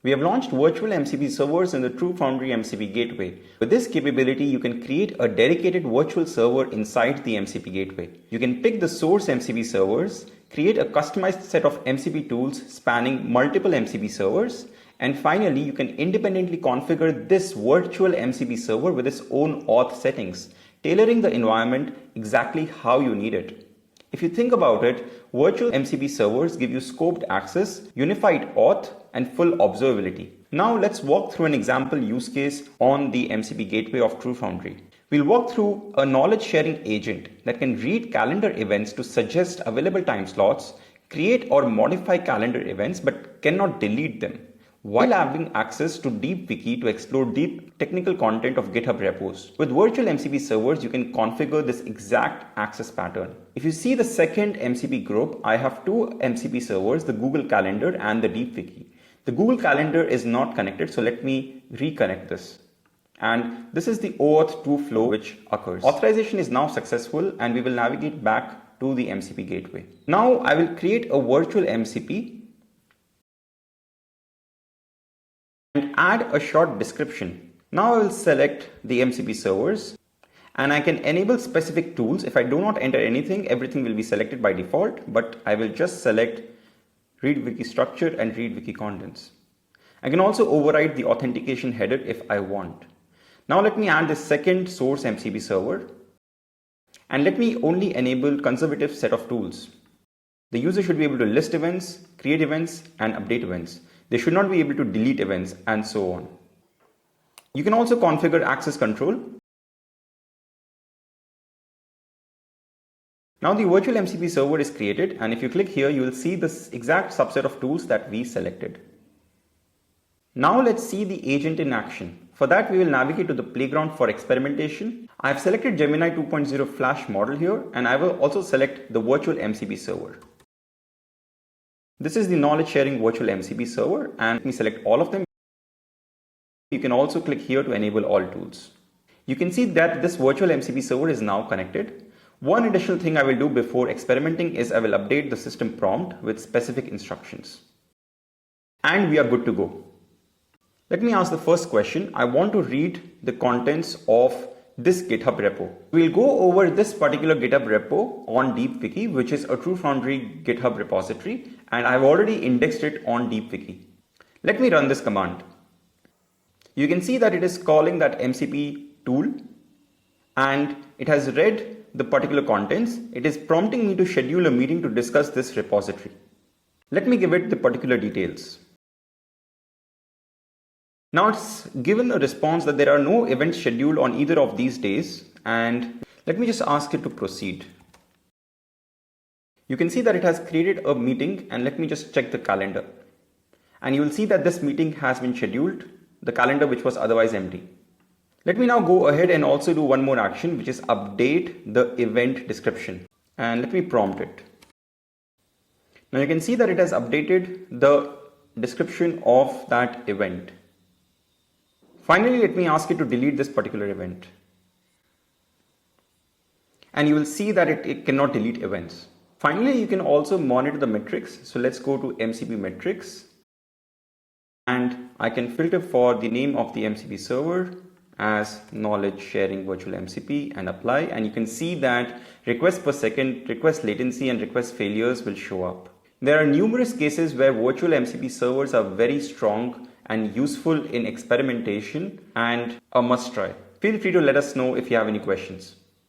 We have launched Virtual MCP Servers in the TrueFoundry MCP Gateway. With this capability, you can create a dedicated virtual server inside the MCP Gateway. You can pick the source MCP servers, create a customized set of MCP tools spanning multiple MCP servers, and finally, you can independently configure this virtual MCP server with its own auth settings, tailoring the environment exactly how you need it. If you think about it, virtual MCP servers give you scoped access, unified auth, and full observability. Now let's walk through an example use case on the MCP Gateway of TrueFoundry. We'll walk through a knowledge sharing agent that can read calendar events to suggest available time slots, create or modify calendar events but cannot delete them, while having access to DeepWiki to explore deep technical content of GitHub repos. With virtual MCP servers, you can configure this exact access pattern. If you see the second MCP group, I have two MCP servers, the Google Calendar and the DeepWiki. The Google Calendar is not connected, so let me reconnect this. And this is the OAuth 2 flow which occurs. Authorization is now successful and we will navigate back to the MCP Gateway. Now I will create a virtual MCP and add a short description. Now I will select the MCP servers and I can enable specific tools. If I do not enter anything, everything will be selected by default, but I will just select read wiki structure and read wiki contents. I can also override the authentication header if I want. Now let me add the second source MCP server and let me only enable conservative set of tools. The user should be able to list events, create events, and update events. They should not be able to delete events and so on. You can also configure access control. Now the virtual MCP server is created, and if you click here, you will see this exact subset of tools that we selected. Now let's see the agent in action. For that, we will navigate to the playground for experimentation. I have selected Gemini 2.0 Flash model here, and I will also select the virtual MCP server. This is the knowledge sharing virtual MCP server, and let me select all of them. You can also click here to enable all tools. You can see that this virtual MCP server is now connected. One additional thing I will do before experimenting is I will update the system prompt with specific instructions. And we are good to go. Let me ask the first question. I want to read the contents of this GitHub repo. We'll go over this particular GitHub repo on DeepWiki, which is a TrueFoundry GitHub repository, and I've already indexed it on DeepWiki. Let me run this command. You can see that it is calling that MCP tool and it has read the particular contents. It is prompting me to schedule a meeting to discuss this repository. Let me give it the particular details. Now it's given a response that there are no events scheduled on either of these days, and let me just ask it to proceed. You can see that it has created a meeting, and let me just check the calendar. And you will see that this meeting has been scheduled, the calendar which was otherwise empty. Let me now go ahead and also do one more action, which is update the event description. And let me prompt it. Now you can see that it has updated the description of that event. Finally, let me ask it to delete this particular event. And you will see that it cannot delete events. Finally, you can also monitor the metrics. So let's go to MCP metrics. And I can filter for the name of the MCP server as knowledge sharing virtual MCP and apply. And you can see that requests per second, request latency, and request failures will show up. There are numerous cases where virtual MCP servers are very strong and useful in experimentation and a must try. Feel free to let us know if you have any questions.